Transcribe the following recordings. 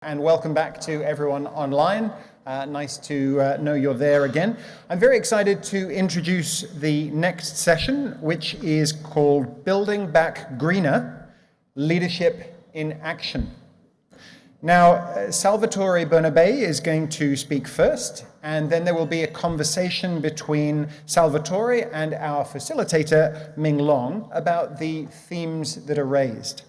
and welcome back to everyone online. Nice to know you're there again. I'm very excited to introduce the next session, which is called Building Back Greener, Leadership in Action. Now, Salvatore Bernabé is going to speak first, and then there will be a conversation between Salvatore and our facilitator, Ming Long, about the themes that are raised.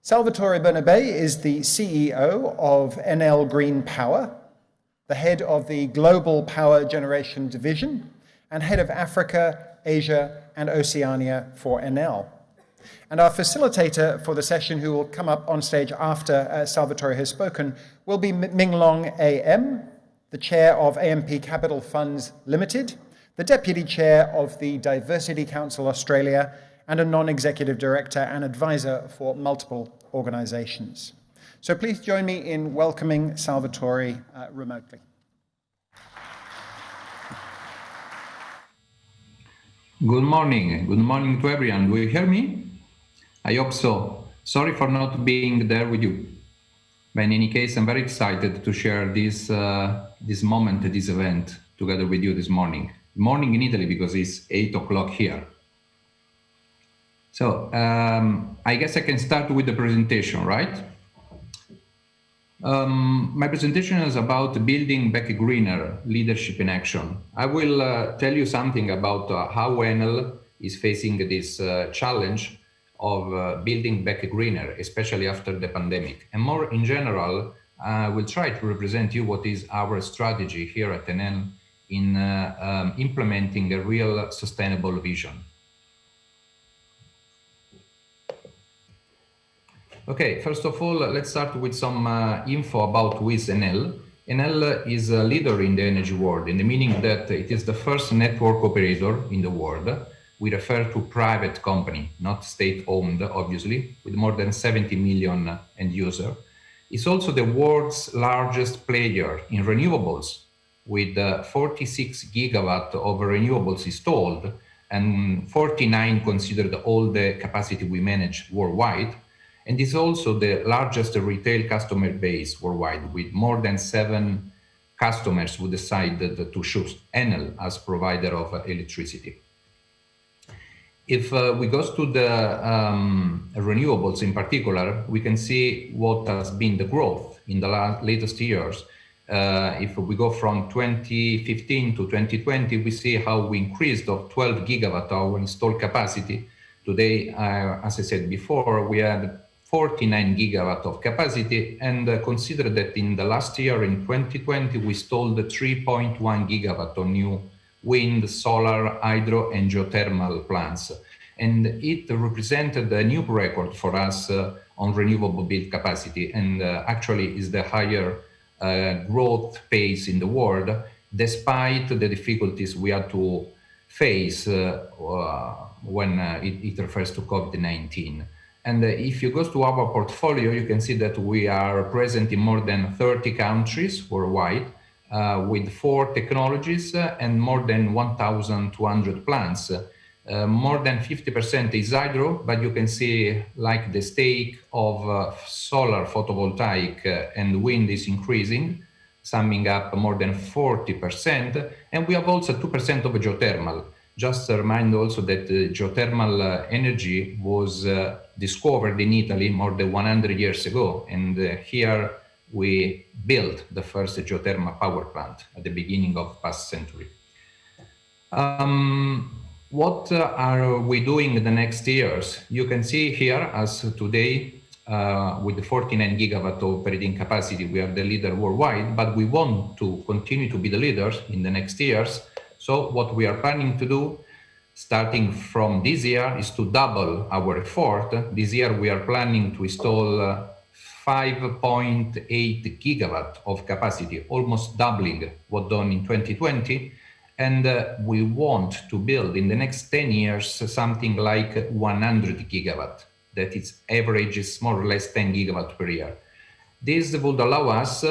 Salvatore Bernabé is the CEO of Enel Green Power, the head of the Global Power Generation Division, and head of Africa, Asia, and Oceania for Enel. And our facilitator for the session, who will come up on stage after Salvatore has spoken, will be Ming Long AM, the chair of AMP Capital Funds Limited, the deputy chair of the Diversity Council Australia, and a non-executive director and advisor for multiple organizations. So please join me in welcoming Salvatore remotely. Good morning to everyone. Do you hear me? I hope so. Sorry for not being there with you. But in any case, I'm very excited to share this event together with you this morning. Morning in Italy because it's 8 o'clock here. So I guess I can start with the presentation, right? My presentation is about building back greener, leadership in action. I will tell you something about how Enel is facing this challenge of building back greener, especially after the pandemic. And more in general, I will try to represent you what is our strategy here at Enel in implementing a real sustainable vision. Okay, first of all, let's start with some info about who is Enel. Enel is a leader in the energy world, in the meaning that it is the first network operator in the world. We refer to private company, not state-owned, obviously, with more than 70 million end users. It's also the world's largest player in renewables, with 46 gigawatt of renewables installed and 49 considered all the capacity we manage worldwide. And it's also the largest retail customer base worldwide, with more than 7 customers who decided to choose Enel as provider of electricity. If we go to the renewables in particular, we can see what has been the growth in the latest years. If we go from 2015 to 2020, we see how we increased of 12 gigawatt hour installed capacity. Today, as I said before, we had 49 gigawatt of capacity, and consider that in the last year, in 2020, we installed 3.1 gigawatt of new wind, solar, hydro, and geothermal plants. And it represented a new record for us on renewable build capacity, and actually is the higher growth pace in the world, despite the difficulties we had to face when it refers to COVID-19. And if you go to our portfolio, you can see that we are present in more than 30 countries worldwide, with 4 technologies and more than 1,200 plants. More than 50% is hydro, but you can see like the stake of solar photovoltaic and wind is increasing, summing up more than 40%. And we have also 2% of geothermal. Just a reminder also that geothermal energy was discovered in Italy more than 100 years ago. And here we built the first geothermal power plant at the beginning of past century. What are we doing in the next years? You can see here, as today, with the 49 gigawatt of operating capacity, we are the leader worldwide, but we want to continue to be the leaders in the next years. So what we are planning to do, starting from this year, is to double our effort. This year, we are planning to install 5.8 gigawatt of capacity, almost doubling what done in 2020. And we want to build in the next 10 years something like 100 gigawatt. That is averages more or less 10 gigawatt per year. This would allow us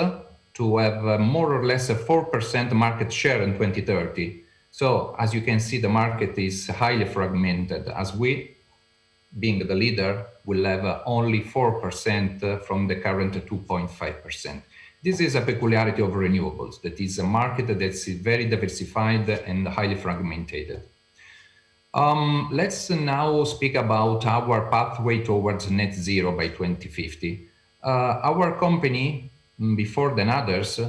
to have more or less a 4% market share in 2030. So as you can see, the market is highly fragmented. As we, being the leader, will have only 4% from the current 2.5%. This is a peculiarity of renewables, that is a market that's very diversified and highly fragmented. Let's now speak about our pathway towards net zero by 2050. Our company, before than others,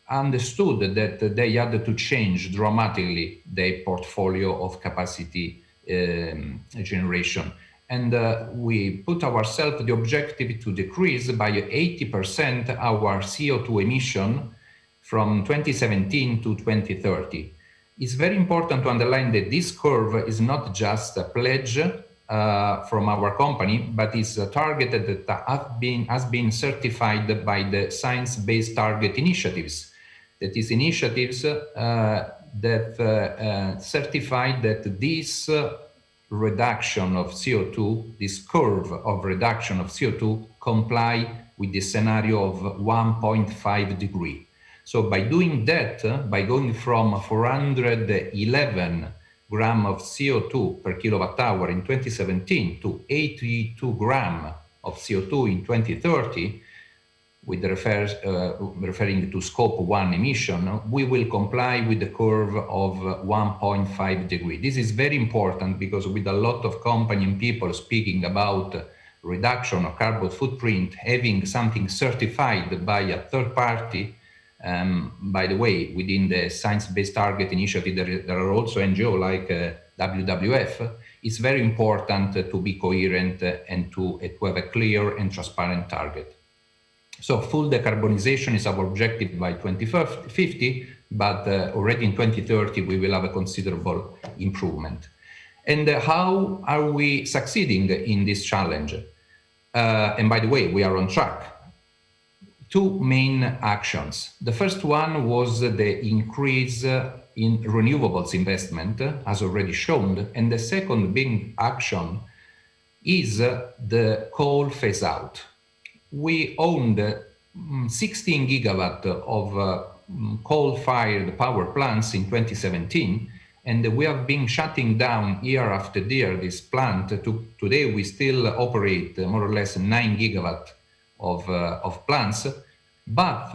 understood that they had to change dramatically their portfolio of capacity generation. And we put ourselves the objective to decrease by 80% our CO2 emission from 2017 to 2030. It's very important to underline that this curve is not just a pledge from our company, but is a target that has been certified by the Science Based Target initiatives. That is initiatives that certify that this reduction of CO2, this curve of reduction of CO2 comply with the scenario of 1.5 degree. So by doing that, by going from 411 gram of CO2 per kilowatt hour in 2017 to 82 gram of CO2 in 2030, with referring to scope 1 emission, we will comply with the curve of 1.5 degree. This is very important because with a lot of company and people speaking about reduction of carbon footprint, having something certified by a third party, by the way, within the Science Based Target initiative, there are also NGOs like WWF. It's very important to be coherent and to have a clear and transparent target. So full decarbonization is our objective by 2050, but already in 2030 we will have a considerable improvement. And how are we succeeding in this challenge? And by the way, we are on track. Two main actions. The first one was the increase in renewables investment, as already shown, and the second big action is the coal phase out. We owned 16 gigawatt of coal-fired power plants in 2017, and we have been shutting down year after year this plant. Today we still operate more or less 9 gigawatt of plants, but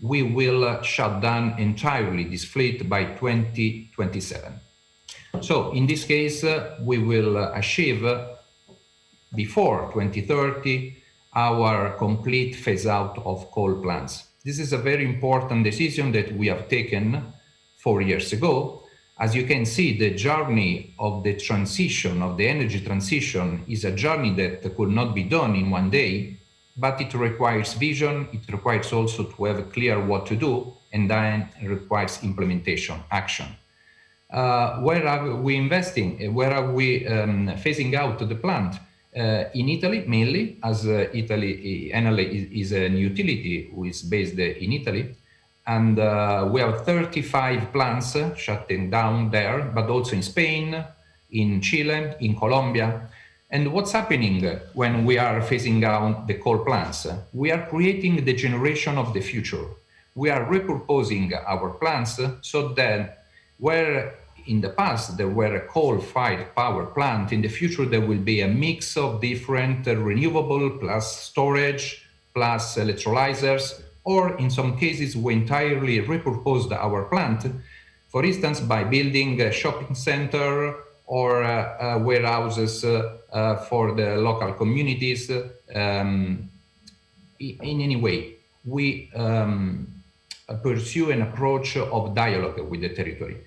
we will shut down entirely this fleet by 2027. So in this case, we will achieve before 2030 our complete phase out of coal plants. This is a very important decision that we have taken 4 years ago. As you can see, the journey of the transition, of the energy transition, is a journey that could not be done in one day, but it requires vision, it requires also to have clear what to do, and then it requires implementation, action. Where are we investing? Where are we phasing out the plant? In Italy, mainly, as Italy, Enel is a utility who is based in Italy, and we have 35 plants shutting down there, but also in Spain, in Chile, in Colombia. And what's happening when we are phasing out the coal plants? We are creating the generation of the future. We are repurposing our plants so that where in the past there were a coal-fired power plant, in the future there will be a mix of different renewable plus storage plus electrolyzers, or in some cases we entirely repurposed our plant, for instance by building a shopping center or warehouses for the local communities. In any way, we pursue an approach of dialogue with the territory,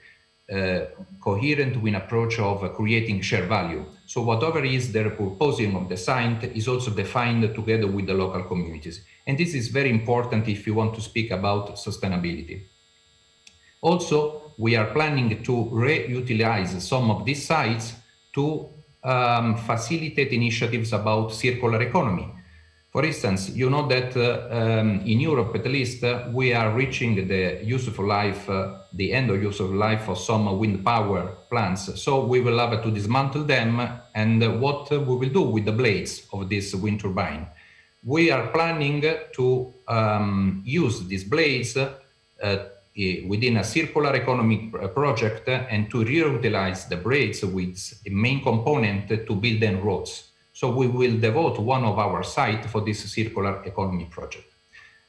coherent with an approach of creating shared value. So whatever is the repurposing of the site is also defined together with the local communities. And this is very important if you want to speak about sustainability. Also, we are planning to reutilize some of these sites to facilitate initiatives about circular economy. For instance, you know that in Europe, at least, we are reaching the useful life, the end of useful life of some wind power plants. So we will have to dismantle them, and what we will do with the blades of this wind turbine. We are planning to use these blades within a circular economy project and to reutilize the brakes with a main component to build then roads. So we will devote one of our sites for this circular economy project.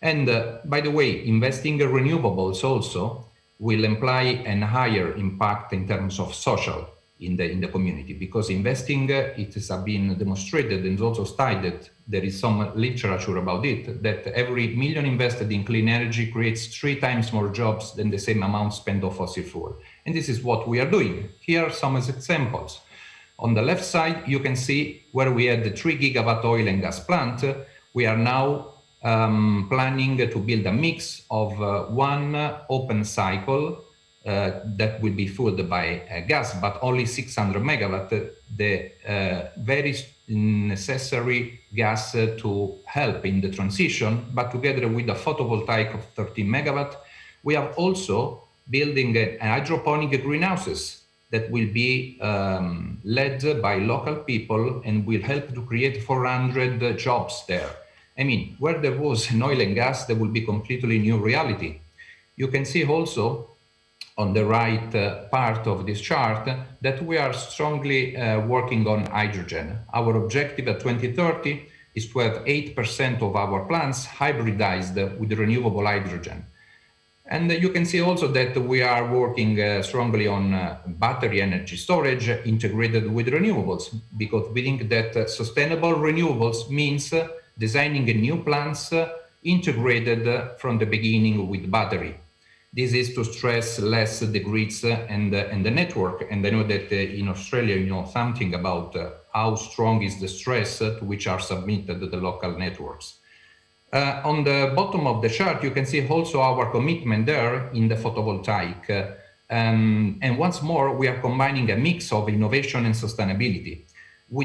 And by the way, investing in renewables also will imply a higher impact in terms of social in the community, because investing, it has been demonstrated and also studied, there is some literature about it, that every million invested in clean energy creates 3 times more jobs than the same amount spent on fossil fuel. And this is what we are doing. Here are some examples. On the left side, you can see where we had the 3 gigawatt oil and gas plant. We are now planning to build a mix of one open cycle that will be fueled by gas, but only 600 megawatt, the very necessary gas to help in the transition, but together with a photovoltaic of 13 megawatt. We are also building hydroponic greenhouses that will be led by local people and will help to create 400 jobs there. I mean, where there was an oil and gas, there will be completely new reality. You can see also on the right part of this chart that we are strongly working on hydrogen. Our objective at 2030 is to have 8% of our plants hybridized with renewable hydrogen. And you can see also that we are working strongly on battery energy storage integrated with renewables, because we think that sustainable renewables means designing a new plants integrated from the beginning with battery. This is to stress less the grids and the network. And I know that in Australia, you know something about how strong is the stress to which are submitted the local networks. On the bottom of the chart, you can see also our commitment there in the photovoltaic. And once more, we are combining a mix of innovation and sustainability. We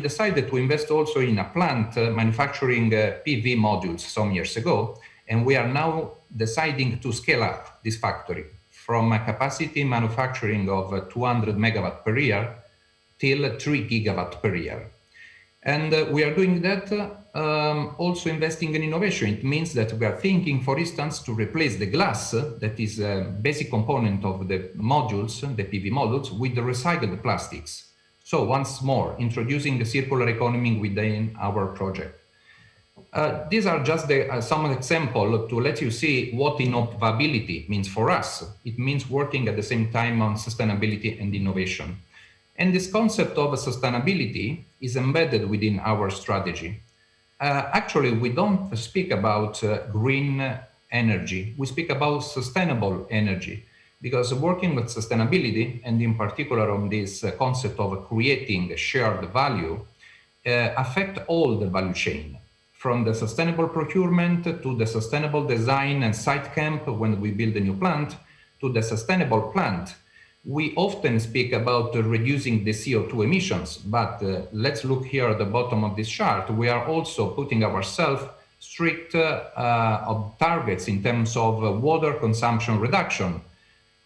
decided to invest also in a plant manufacturing PV modules some years ago, and we are now deciding to scale up this factory from a capacity manufacturing of 200 megawatt per year till 3 gigawatt per year. And we are doing that also investing in innovation. It means that we are thinking, for instance, to replace the glass that is a basic component of the modules, the PV modules, with the recycled plastics. So once more, introducing the circular economy within our project. These are just some examples to let you see what innovability means for us. It means working at the same time on sustainability and innovation. And this concept of sustainability is embedded within our strategy. Actually, we don't speak about green energy. We speak about sustainable energy, because working with sustainability, and in particular on this concept of creating shared value, affect all the value chain, from the sustainable procurement to the sustainable design and site camp when we build a new plant, to the sustainable plant. We often speak about reducing the CO2 emissions, but let's look here at the bottom of this chart. We are also putting ourselves strict targets in terms of water consumption reduction,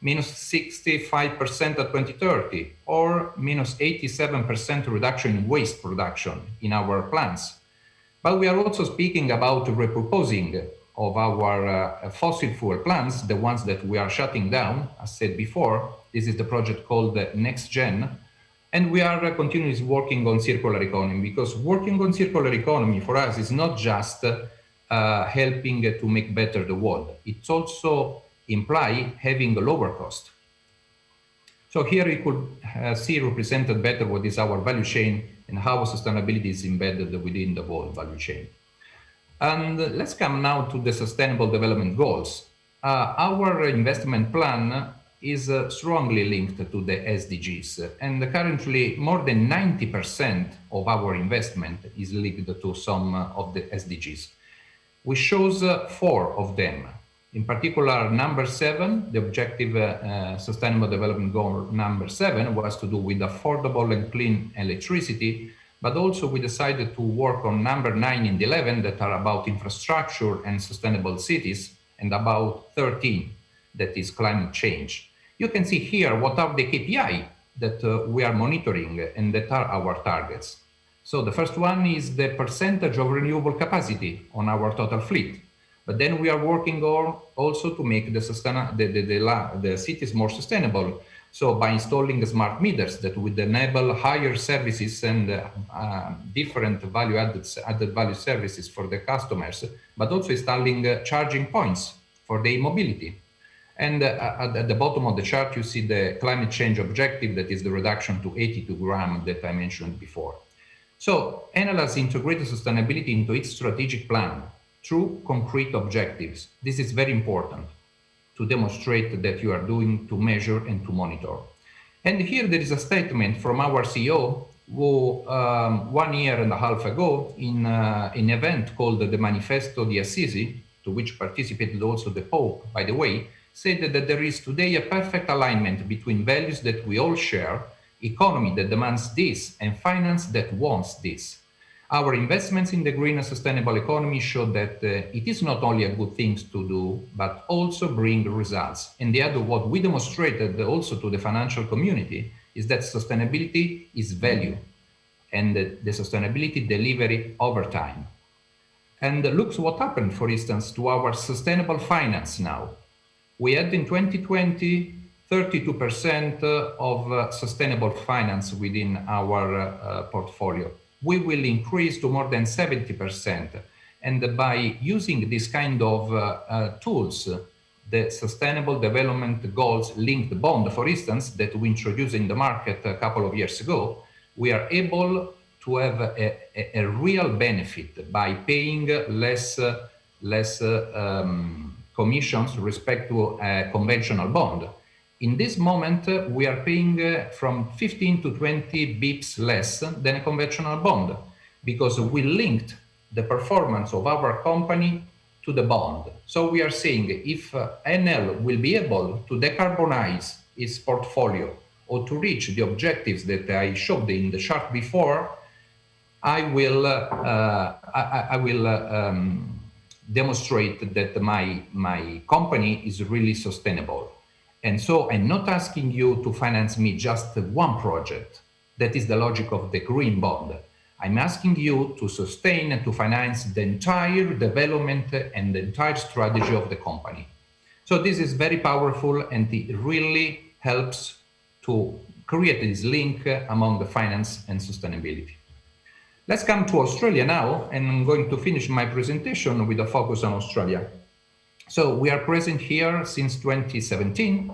minus 65% at 2030, or minus 87% reduction in waste production in our plants. But we are also speaking about repurposing of our fossil fuel plants, the ones that we are shutting down, as said before. This is the project called Next Gen. And we are continuously working on circular economy, because working on circular economy for us is not just helping to make better the world. It's also imply having a lower cost. So here you could see represented better what is our value chain and how sustainability is embedded within the whole value chain. And let's come now to the Sustainable Development Goals. Our investment plan is strongly linked to the SDGs, and currently more than 90% of our investment is linked to some of the SDGs. We chose 4 of them. In particular, number 7, the objective Sustainable Development Goal number 7 was to do with affordable and clean electricity, but also we decided to work on number 9 and 11 that are about infrastructure and sustainable cities, and about 13 that is climate change. You can see here what are the KPI that we are monitoring and that are our targets. So the first one is the percentage of renewable capacity on our total fleet. But then we are working on also to make the cities more sustainable. So by installing smart meters that would enable higher services and different added value services for the customers, but also installing charging points for the mobility. And at the bottom of the chart, you see the climate change objective, that is the reduction to 82 grams that I mentioned before. So Enel has integrated sustainability into its strategic plan through concrete objectives. This is very important to demonstrate that you are doing, to measure and to monitor. And here there is a statement from our CEO who 1.5 years ago in an event called the Manifesto di Assisi, to which participated also the Pope, by the way, said that there is today a perfect alignment between values that we all share, economy that demands this, and finance that wants this. Our investments in the green and sustainable economy show that it is not only a good thing to do, but also bring results. And the other, what we demonstrated also to the financial community is that sustainability is value and the sustainability delivery over time. And look what happened, for instance, to our sustainable finance now. We had in 2020 32% of sustainable finance within our portfolio. We will increase to more than 70%. And by using this kind of tools, the Sustainable Development Goals linked bond, for instance, that we introduced in the market a couple of years ago, we are able to have a real benefit by paying less commissions with respect to a conventional bond. In this moment, we are paying from 15 to 20 bips less than a conventional bond because we linked the performance of our company to the bond. So we are saying if Enel will be able to decarbonize its portfolio or to reach the objectives that I showed in the chart before, I will demonstrate that my company is really sustainable. And so I'm not asking you to finance me just one project. That is the logic of the green bond. I'm asking you to sustain and to finance the entire development and the entire strategy of the company. So this is very powerful and it really helps to create this link among the finance and sustainability. Let's come to Australia now, and I'm going to finish my presentation with a focus on Australia. So we are present here since 2017.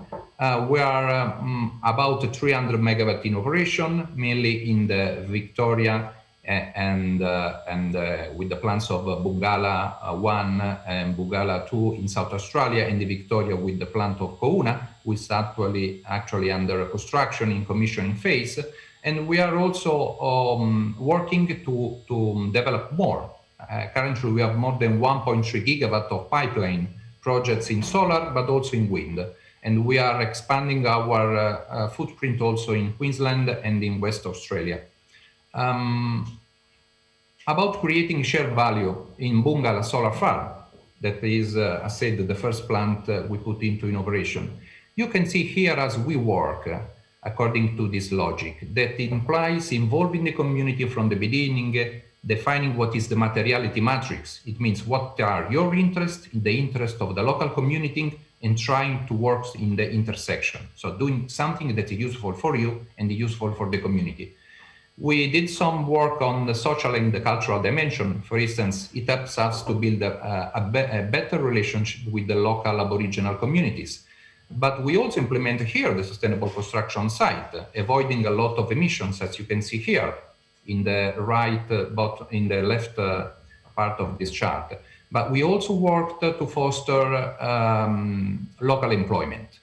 We are about 300 megawatt in operation, mainly in the Victoria and with the plants of Bungalow 1 and Bungalow 2 in South Australia, and the Victoria with the plant of Kouna, which is actually under construction in commissioning phase. And we are also working to develop more. Currently, we have more than 1.3 gigawatt of pipeline projects in solar, but also in wind. And we are expanding our footprint also in Queensland and in West Australia. About creating shared value in Bungalow Solar Farm, that is, I said, the first plant we put into in operation. You can see here as we work according to this logic that implies involving the community from the beginning, defining what is the materiality matrix. It means what are your interests, the interest of the local community, and trying to work in the intersection. So doing something that is useful for you and useful for the community. We did some work on the social and the cultural dimension. For instance, it helps us to build a better relationship with the local Aboriginal communities. But we also implement here the sustainable construction site, avoiding a lot of emissions, as you can see here in the right, but in the left part of this chart. But we also worked to foster local employment.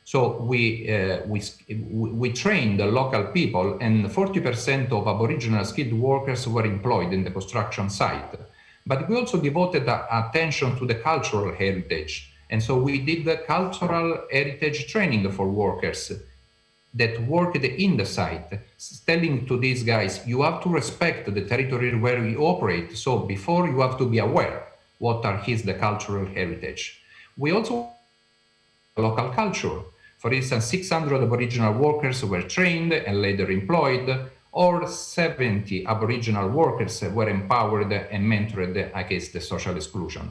So we trained the local people, and 40% of Aboriginal skilled workers were employed in the construction site. But we also devoted attention to the cultural heritage. And so we did the cultural heritage training for workers that worked in the site, telling to these guys, you have to respect the territory where we operate. So before, you have to be aware what are the cultural heritage. We also local culture. For instance, 600 Aboriginal workers were trained and later employed, or 70 Aboriginal workers were empowered and mentored against the social exclusion.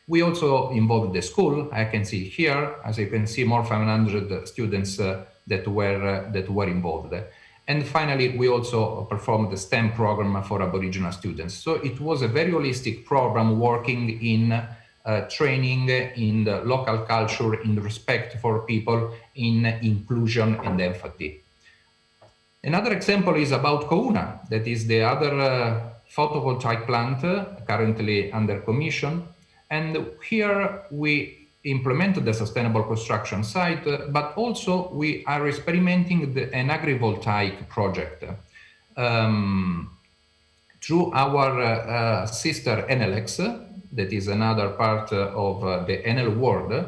We also involved the school. I can see here, as you can see, more 500 students that were involved. And finally, we also performed the STEM program for Aboriginal students. So it was a very holistic program working in training in the local culture, in respect for people, in inclusion and empathy. Another example is about Kouna, that is the other photovoltaic plant currently under commission. And here we implemented the sustainable construction site, but also we are experimenting an agrivoltaic project through our sister NLX, that is another part of the NL world.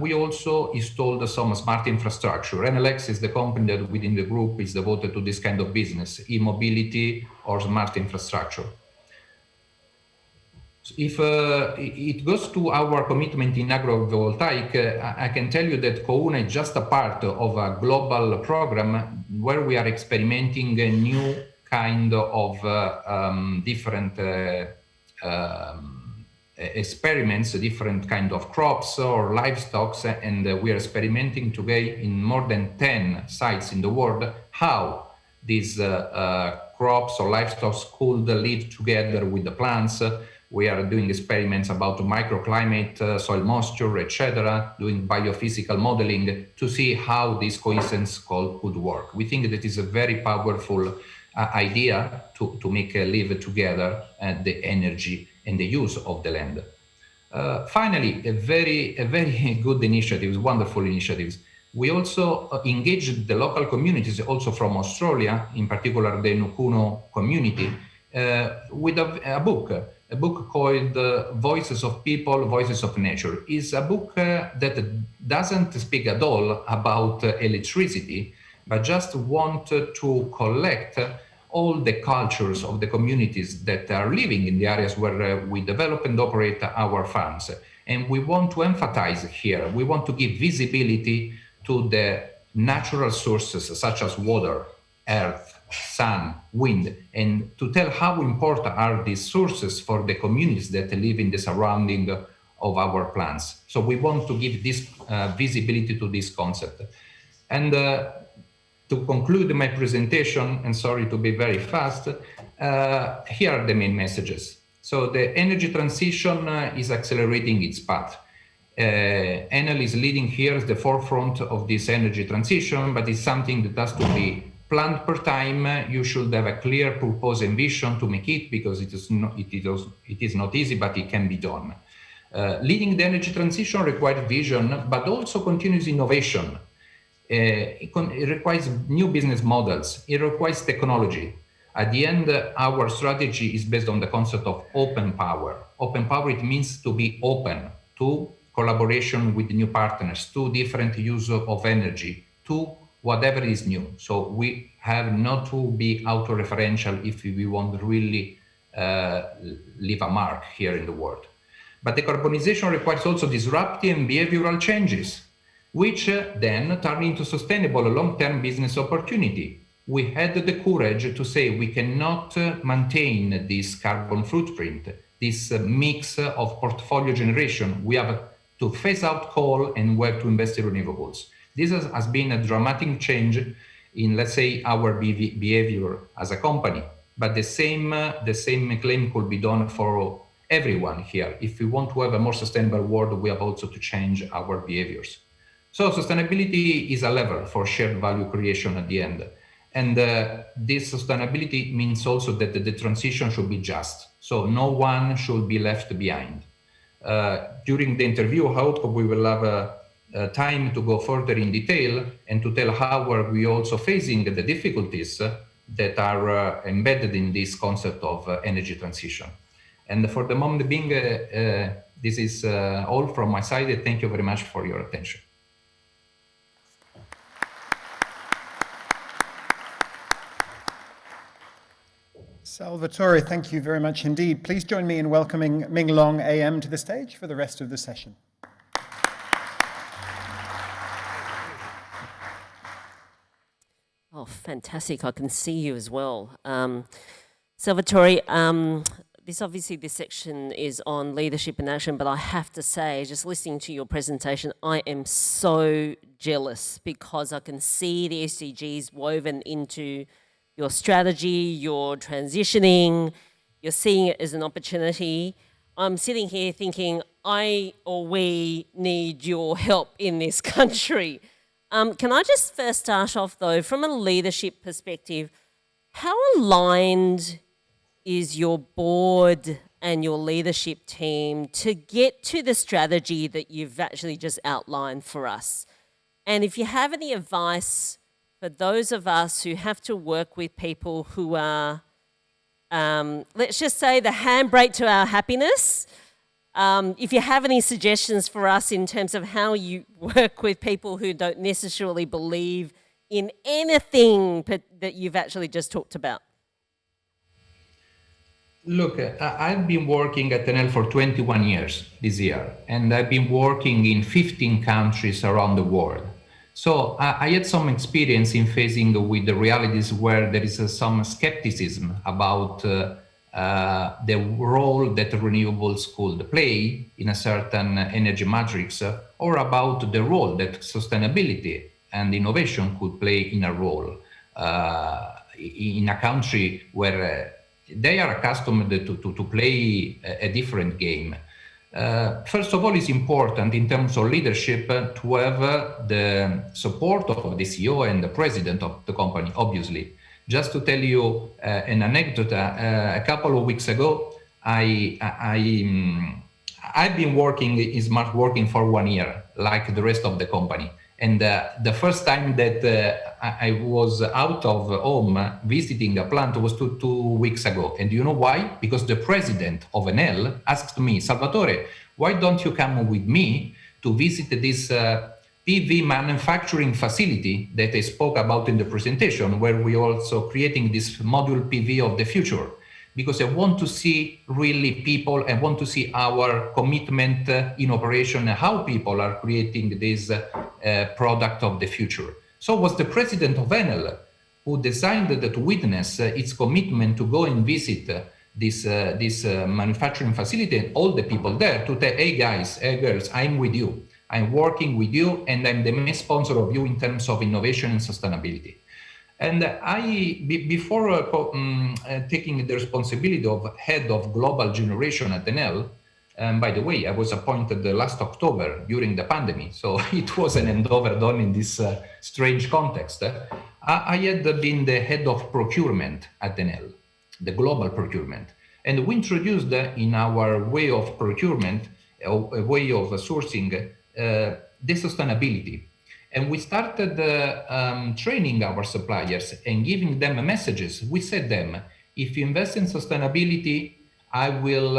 We also installed some smart infrastructure. NLX is the company that within the group is devoted to this kind of business, e-mobility or smart infrastructure. If it goes to our commitment in agrivoltaic, I can tell you that Kouna is just a part of a global program where we are experimenting a new kind of different experiments, different kind of crops or livestock, and we are experimenting today in more than 10 sites in the world how these crops or livestock could live together with the plants. We are doing experiments about microclimate, soil moisture, etc., doing biophysical modeling to see how this coincidence could work. We think that is a very powerful idea to make live together the energy and the use of the land. Finally, a very good initiative, wonderful initiatives. We also engaged the local communities, also from Australia, in particular the Nukuno community, with a book called Voices of People, Voices of Nature. It's a book that doesn't speak at all about electricity, but just want to collect all the cultures of the communities that are living in the areas where we develop and operate our farms. And we want to emphasize here, we want to give visibility to the natural sources such as water, earth, sun, wind, and to tell how important are these sources for the communities that live in the surrounding of our plants. So we want to give this visibility to this concept. And to conclude my presentation, and sorry to be very fast, here are the main messages. So the energy transition is accelerating its path. Enel is leading here at the forefront of this energy transition, but it's something that has to be planned per time. You should have a clear purpose and vision to make it, because it is not easy, but it can be done. Leading the energy transition requires vision, but also continuous innovation. It requires new business models. It requires technology. At the end, our strategy is based on the concept of open power. Open power, it means to be open to collaboration with new partners, to different use of energy, to whatever is new. So we have not to be auto-referential if we want to really leave a mark here in the world. But decarbonization requires also disruptive and behavioral changes, which then turn into sustainable long-term business opportunity. We had the courage to say we cannot maintain this carbon footprint, this mix of portfolio generation. We have to phase out coal and we have to invest in renewables. This has been a dramatic change in, let's say, our behavior as a company. But the same claim could be done for everyone here. If we want to have a more sustainable world, we have also to change our behaviors. So sustainability is a lever for shared value creation at the end. And this sustainability means also that the transition should be just. So no one should be left behind. During the interview, I hope we will have time to go further in detail and to tell how are we also facing the difficulties that are embedded in this concept of energy transition. And for the moment being, this is all from my side. Thank you very much for your attention. Salvatore, thank you very much indeed. Please join me in welcoming Ming Long AM to the stage for the rest of the session. Oh, fantastic. I can see you as well. Salvatore, this section is on leadership in action, but I have to say, just listening to your presentation, I am so jealous because I can see the SDGs woven into your strategy, your transitioning, you're seeing it as an opportunity. I'm sitting here thinking, we need your help in this country. Can I just first start off though, from a leadership perspective, how aligned is your board and your leadership team to get to the strategy that you've actually just outlined for us? And if you have any advice for those of us who have to work with people who are, let's just say, the handbrake to our happiness, if you have any suggestions for us in terms of how you work with people who don't necessarily believe in anything that you've actually just talked about. Look, I've been working at Enel for 21 years this year, and I've been working in 15 countries around the world. So I had some experience in facing with the realities where there is some skepticism about the role that renewables could play in a certain energy matrix, or about the role that sustainability and innovation could play in a role in a country where they are accustomed to play a different game. First of all, it's important in terms of leadership to have the support of the CEO and the president of the company, obviously. Just to tell you an anecdote, a couple of weeks ago, I've been working in smart working for 1 year, like the rest of the company. And the first time that I was out of home visiting a plant was two weeks ago. And you know why? Because the president of Enel asked me, Salvatore, why don't you come with me to visit this PV manufacturing facility that I spoke about in the presentation, where we are also creating this module PV of the future? Because I want to see really people, I want to see our commitment in operation, and how people are creating this product of the future. So it was the president of Enel who decided to witness its commitment to go and visit this manufacturing facility, and all the people there to tell, hey guys, hey girls, I'm with you. I'm working with you, and I'm the main sponsor of you in terms of innovation and sustainability. And before taking the responsibility of head of global generation at Enel, by the way, I was appointed last October during the pandemic, so it was an endeavor done in this strange context. I had been the head of procurement at Enel, the global procurement, and we introduced in our way of procurement, a way of sourcing, the sustainability. And we started training our suppliers and giving them messages. We said them, if you invest in sustainability, I will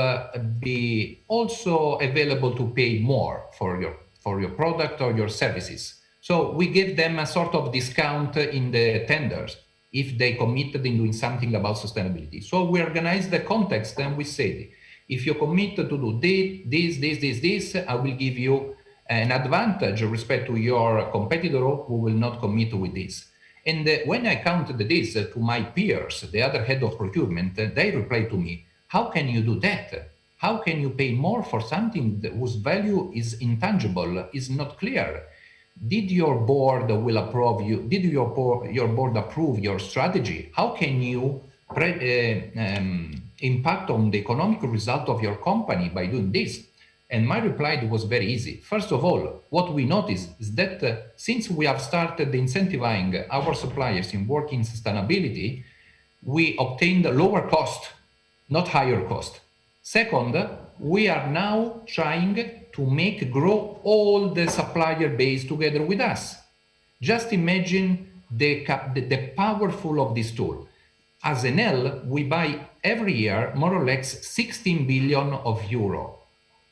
be also available to pay more for your product or your services. So we gave them a sort of discount in the tenders if they committed in doing something about sustainability. So we organized the context and we said, if you commit to do this, I will give you an advantage with respect to your competitor who will not commit with this. And when I counted this to my peers, the other head of procurement, they replied to me, how can you do that? How can you pay more for something whose value is intangible, is not clear? Did your board will approve you? Did your board approve your strategy? How can you impact on the economic result of your company by doing this? And my reply was very easy. First of all, what we noticed is that since we have started incentivizing our suppliers in working sustainability, we obtained a lower cost, not higher cost. Second, we are now trying to make grow all the supplier base together with us. Just imagine the powerful of this tool. As Enel, we buy every year more or less 16 billion of euro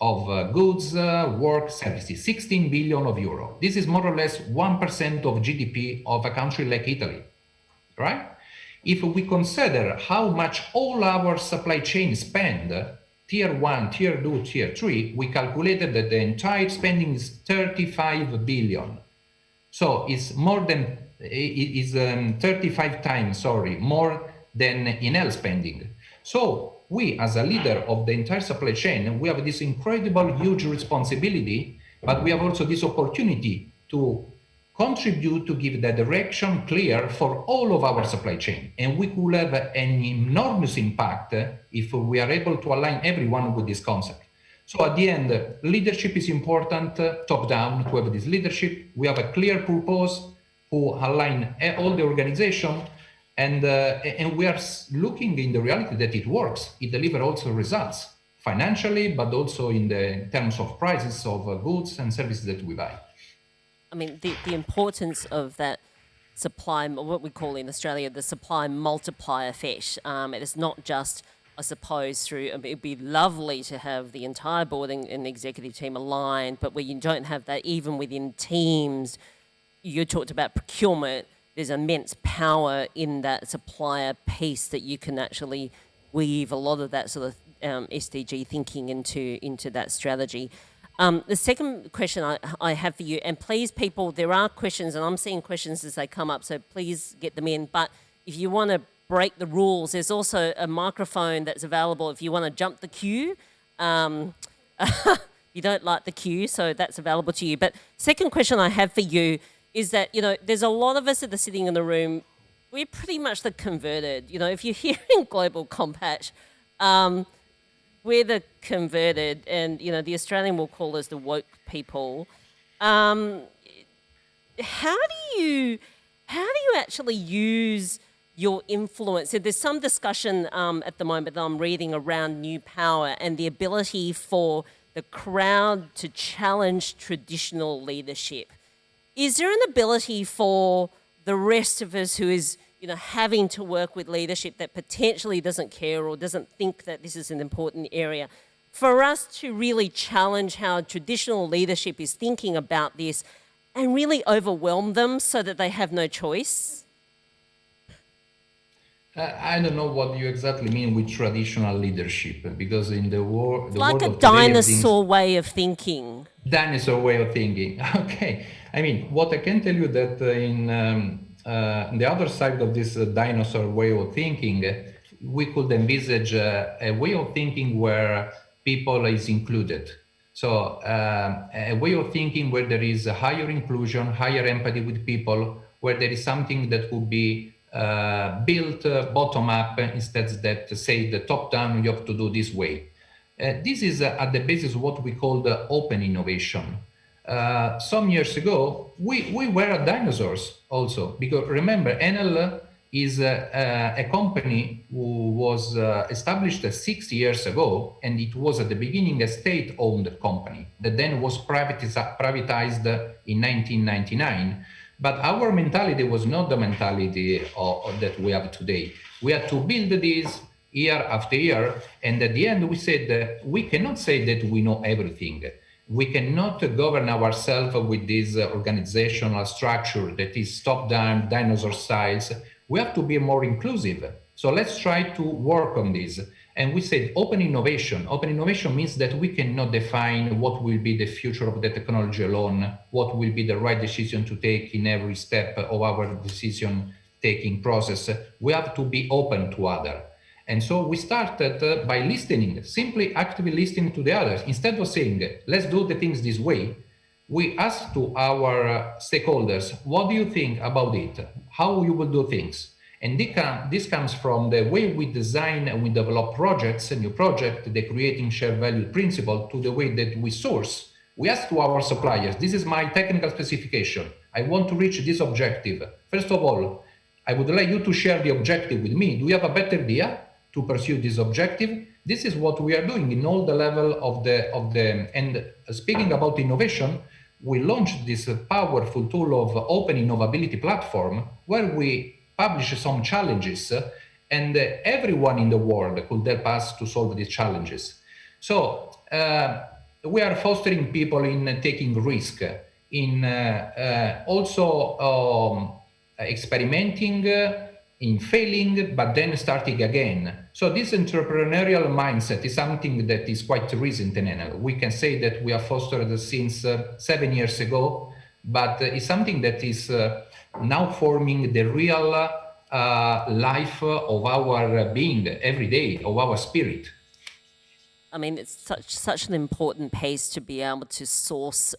of goods, work, services, 16 billion of euro. This is more or less 1% of GDP of a country like Italy, right? If we consider how much all our supply chain spend, tier 1, tier 2, tier 3, we calculated that the entire spending is 35 billion. So it's more than, 35 times, more than Enel spending. So we, as a leader of the entire supply chain, we have this incredible, huge responsibility, but we have also this opportunity to contribute to give the direction clear for all of our supply chain. And we could have an enormous impact if we are able to align everyone with this concept. So at the end, leadership is important, top down, to have this leadership. We have a clear purpose who align all the organization, and we are looking in the reality that it works. It delivers also results financially, but also in the terms of prices of goods and services that we buy. I mean, the importance of that supply, what we call in Australia, the supply multiplier effect. It is not just, I suppose, through, it'd be lovely to have the entire board and executive team aligned, but where you don't have that even within teams, you talked about procurement, there's immense power in that supplier piece that you can actually weave a lot of that sort of SDG thinking into that strategy. The second question I have for you, and please people, there are questions, and I'm seeing questions as they come up, so please get them in. But if you want to break the rules, there's also a microphone that's available if you want to jump the queue. You don't like the queue, so that's available to you. But second question I have for you is that, there's a lot of us that are sitting in the room, we're pretty much the converted. If you're hearing Global Compact, we're the converted, and the Australian will call us the woke people. How do you actually use your influence? So there's some discussion at the moment that I'm reading around new power and the ability for the crowd to challenge traditional leadership. Is there an ability for the rest of us who is having to work with leadership that potentially doesn't care or doesn't think that this is an important area, for us to really challenge how traditional leadership is thinking about this and really overwhelm them so that they have no choice? I don't know what you exactly mean with traditional leadership, because in the world, like a dinosaur way of thinking. Dinosaur way of thinking. Okay. I mean, what I can tell you that in the other side of this dinosaur way of thinking, we could envisage a way of thinking where people is included. So a way of thinking where there is a higher inclusion, higher empathy with people, where there is something that would be built bottom up instead that say the top down, you have to do this way. This is at the basis of what we call the open innovation. Some years ago, we were dinosaurs also, because remember, Enel is a company who was established 6 years ago, and it was at the beginning a state-owned company that then was privatized in 1999. But our mentality was not the mentality that we have today. We had to build this year after year, and at the end we said that we cannot say that we know everything. We cannot govern ourselves with this organizational structure that is top-down, dinosaur size. We have to be more inclusive. So let's try to work on this. And we said open innovation. Open innovation means that we cannot define what will be the future of the technology alone, what will be the right decision to take in every step of our decision-taking process. We have to be open to others. And so we started by listening, simply actively listening to the others. Instead of saying, let's do the things this way, we asked to our stakeholders, what do you think about it? How you will do things? And this comes from the way we design and we develop projects, a new project, the creating shared value principle, to the way that we source. We ask to our suppliers, this is my technical specification. I want to reach this objective. First of all, I would like you to share the objective with me. Do you have a better idea to pursue this objective? This is what we are doing in all the level of the and speaking about innovation, we launched this powerful tool of open innovability platform where we publish some challenges and everyone in the world could help us to solve these challenges. So we are fostering people in taking risk, in also experimenting, in failing, but then starting again. So this entrepreneurial mindset is something that is quite recent in Enel. We can say that we have fostered since 7 years ago, but it's something that is now forming the real life of our being every day, of our spirit. I mean, it's such an important piece to be able to source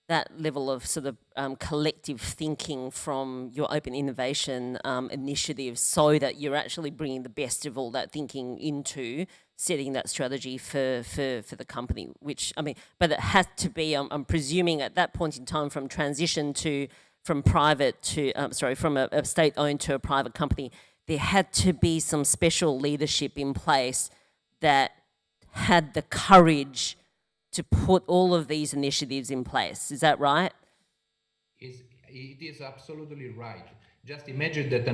that level of sort of collective thinking from your open innovation initiative, so that you're actually bringing the best of all that thinking into setting that strategy for the company. Which, I mean, but it has to be, I'm presuming at that point in time, from transition from private to from a state-owned to a private company, there had to be some special leadership in place that had the courage to put all of these initiatives in place. Is that right? It is absolutely right. Just imagine that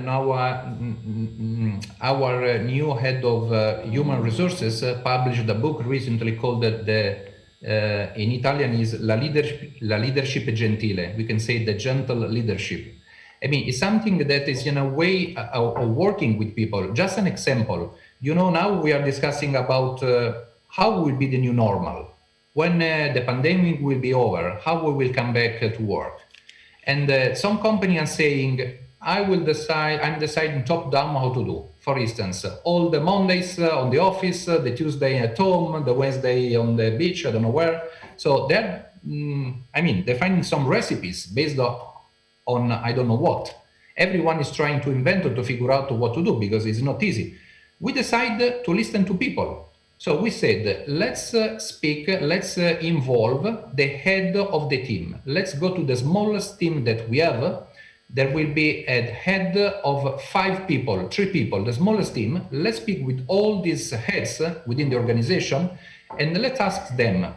our new head of human resources published a book recently called in Italian is La leadership gentile. We can say the gentle leadership. I mean, it's something that is in a way of working with people. Just an example. Now we are discussing about how will be the new normal. When the pandemic will be over, how we will come back to work. And some companies are saying, I'm deciding top down how to do. For instance, all the Mondays on the office, the Tuesday at home, the Wednesday on the beach, I don't know where. So they're finding some recipes based on I don't know what. Everyone is trying to invent or to figure out what to do because it's not easy. We decided to listen to people. So we said, let's speak, let's involve the head of the team. Let's go to the smallest team that we have. There will be a head of 5 people, 3 people, the smallest team. Let's speak with all these heads within the organization and let's ask them,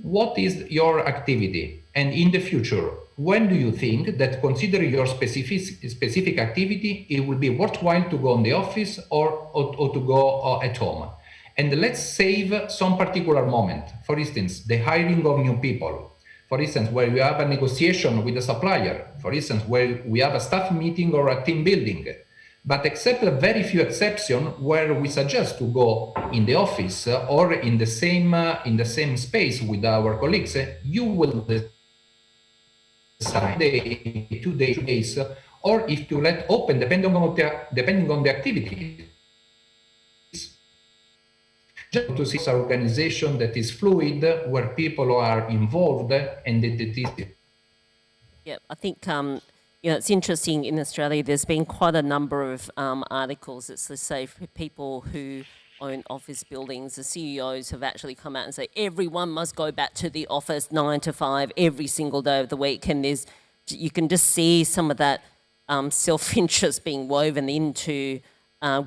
what is your activity? And in the future, when do you think that, considering your specific activity, it will be worthwhile to go in the office or to go at home? And let's save some particular moment. For instance, the hiring of new people. For instance, where we have a negotiation with a supplier. For instance, where we have a staff meeting or a team building. But except a very few exceptions where we suggest to go in the office or in the same space with our colleagues, you will decide 2 days, or if you let open depending on the activity. Just to see an organization that is fluid, where people are involved, and it is. Yeah, I think it's interesting in Australia. There's been quite a number of articles that say for people who own office buildings, the CEOs have actually come out and say everyone must go back to the office 9 to 5 every single day of the week, and you can just see some of that self-interest being woven into.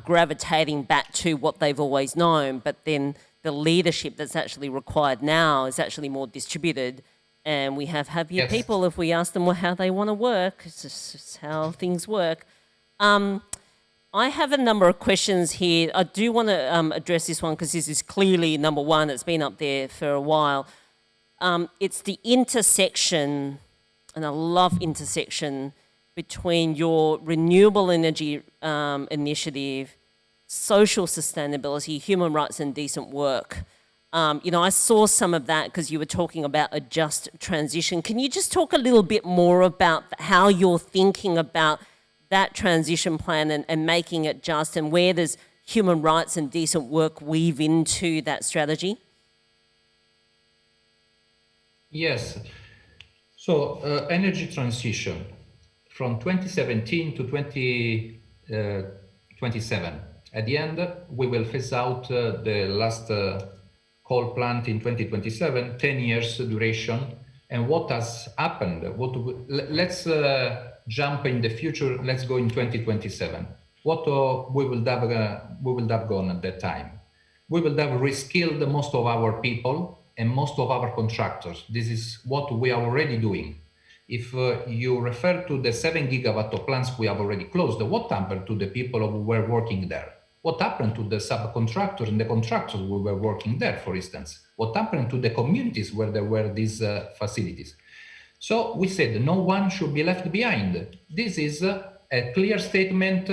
Gravitating back to what they've always known, but then the leadership that's actually required now is actually more distributed, and we have happier people if we ask them how they want to work. It's just how things work. I have a number of questions here. I do want to address this one because this is clearly number one. It's been up there for a while. It's the intersection, and I love intersection, between your renewable energy initiative, social sustainability, human rights and decent work. I saw some of that because you were talking about a just transition. Can you just talk a little bit more about how you're thinking about that transition plan and making it just, and where does human rights and decent work weave into that strategy? Yes. So energy transition. From 2017 to 2027. At the end, we will phase out the last coal plant in 2027, 10 years duration. And what has happened? Let's jump in the future. Let's go in 2027. What we will have gone at that time? We will have reskilled most of our people and most of our contractors. This is what we are already doing. If you refer to the 7 gigawatt of plants we have already closed, what happened to the people who were working there? What happened to the subcontractors and the contractors who were working there, for instance? What happened to the communities where there were these facilities? So we said no one should be left behind. This is a clear statement,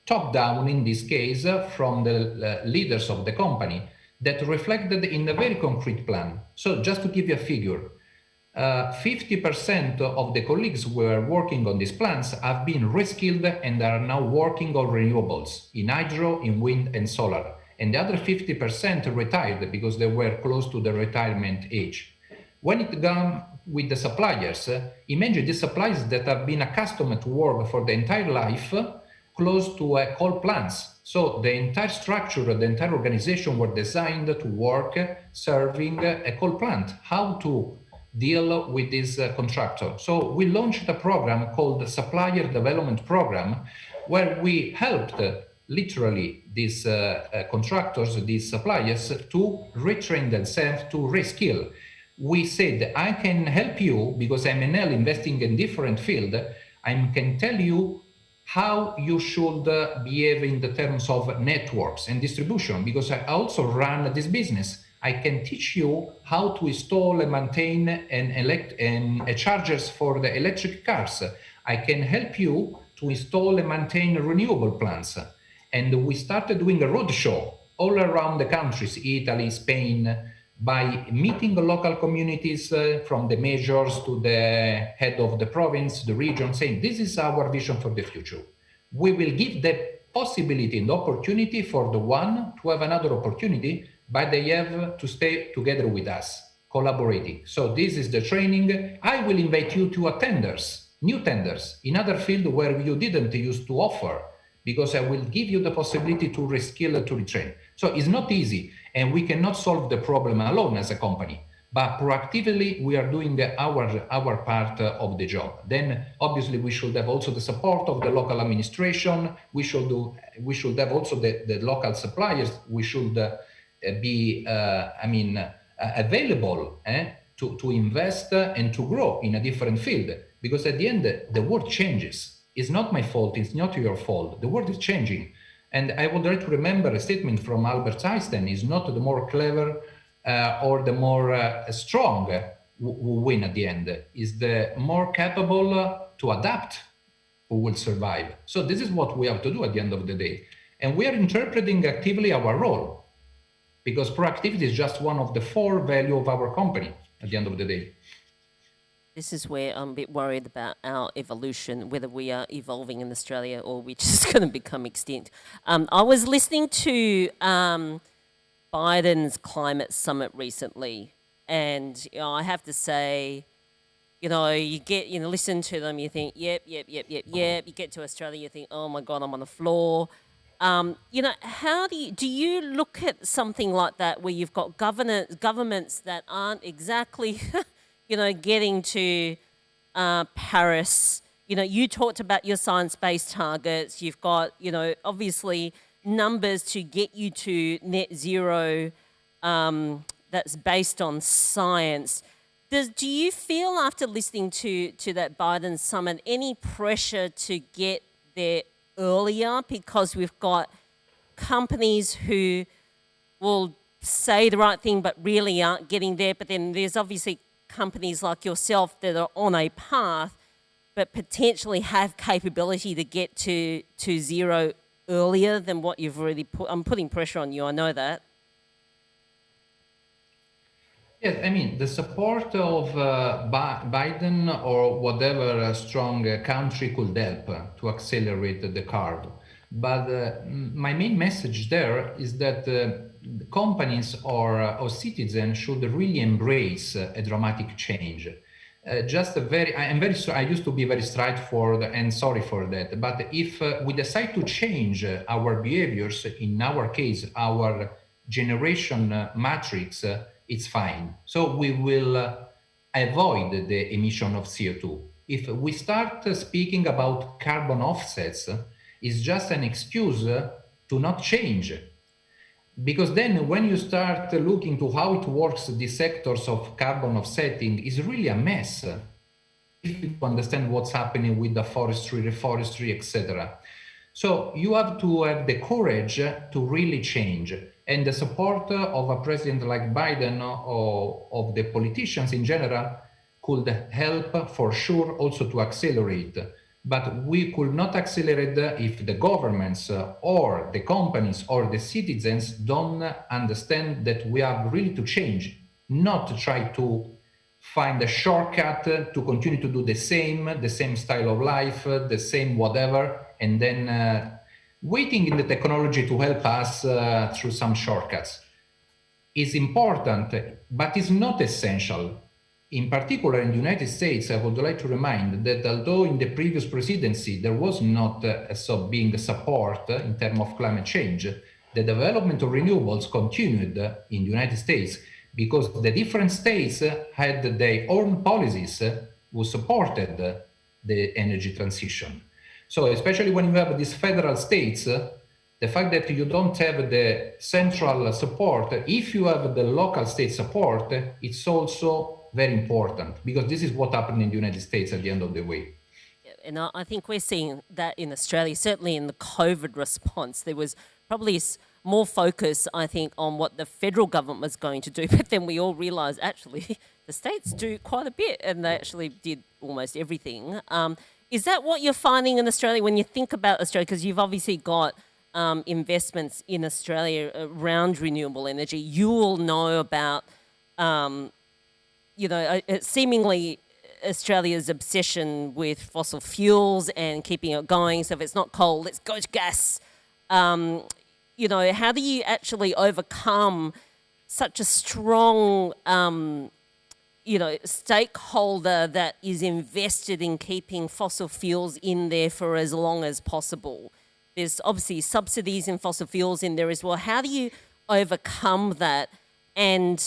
top down in this case, from the leaders of the company that reflected in a very concrete plan. So just to give you a figure, 50% of the colleagues who were working on these plants have been reskilled and are now working on renewables, in hydro, in wind and solar. And the other 50% retired because they were close to the retirement age. When it comes with the suppliers, imagine the suppliers that have been accustomed to work for the entire life close to coal plants. So the entire structure, the entire organization were designed to work serving a coal plant. How to deal with this contractor? So we launched a program called the Supplier Development Program, where we helped literally these contractors, these suppliers, to retrain themselves, to reskill. We said, I can help you because I'm Enel investing in different field. I can tell you how you should behave in the terms of networks and distribution, because I also run this business. I can teach you how to install and maintain chargers for the electric cars. I can help you to install and maintain renewable plants. And we started doing a roadshow all around the countries, Italy, Spain, by meeting the local communities from the mayors to the head of the province, the region, saying, this is our vision for the future. We will give the possibility and opportunity for the one to have another opportunity, but they have to stay together with us, collaborating. So this is the training. I will invite you to attenders, new tenders, in other field where you didn't used to offer, because I will give you the possibility to reskill, to retrain. So it's not easy, and we cannot solve the problem alone as a company, but proactively we are doing our part of the job. Then obviously we should have also the support of the local administration. We should have also the local suppliers. We should be available to invest and to grow in a different field, because at the end the world changes. It's not my fault, it's not your fault. The world is changing. And I would like to remember a statement from Albert Einstein: is not the more clever or the more strong who win at the end, is the more capable to adapt who will survive. So this is what we have to do at the end of the day. And we are interpreting actively our role, because proactivity is just one of the 4 values of our company at the end of the day. This is where I'm a bit worried about our evolution, whether we are evolving in Australia or we're just going to become extinct. I was listening to Biden's climate summit recently, and I have to say, you listen to them, you think, yep. You get to Australia, you think, oh my God, I'm on the floor. How do you look at something like that, where you've got governments that aren't exactly getting to Paris? You talked about your science-based targets. You've got, obviously numbers to get you to net zero that's based on science. Do you feel, after listening to that Biden summit, any pressure to get there earlier, because we've got companies who will say the right thing but really aren't getting there, but then there's obviously companies like yourself that are on a path but potentially have capability to get to zero earlier than what you've already put? I'm putting pressure on you, I know that. Yes, the support of Biden or whatever strong country could help to accelerate the curve. But my main message there is that companies or citizens should really embrace a dramatic change. I used to be very straightforward and sorry for that. But if we decide to change our behaviors, in our case, our generation matrix, it's fine. So we will avoid the emission of CO2. If we start speaking about carbon offsets, it's just an excuse to not change. Because then when you start looking to how it works, the sectors of carbon offsetting is really a mess. If you understand what's happening with the forestry, reforestry, etc. So you have to have the courage to really change. And the support of a president like Biden or of the politicians in general could help for sure also to accelerate. But we could not accelerate if the governments or the companies or the citizens don't understand that we have really to change, not to try to find a shortcut to continue to do the same style of life, the same whatever, and then waiting in the technology to help us through some shortcuts is important, but is not essential. In particular, in the United States, I would like to remind that although in the previous presidency there was not being a support in terms of climate change, the development of renewables continued in the United States because the different states had their own policies who supported the energy transition. So especially when you have these federal states, the fact that you don't have the central support, if you have the local state support, it's also very important, because this is what happened in the United States at the end of the way. And I think we're seeing that in Australia, certainly in the COVID response. There was probably more focus, I think, on what the federal government was going to do, but then we all realised actually the states do quite a bit, and they actually did almost everything. Is that what you're finding in Australia when you think about Australia? Because you've obviously got investments in Australia around renewable energy. You will know about seemingly Australia's obsession with fossil fuels and keeping it going. So if it's not coal, let's go to gas. How do you actually overcome such a strong, stakeholder that is invested in keeping fossil fuels in there for as long as possible? There's obviously subsidies in fossil fuels in there as well. How do you overcome that? And,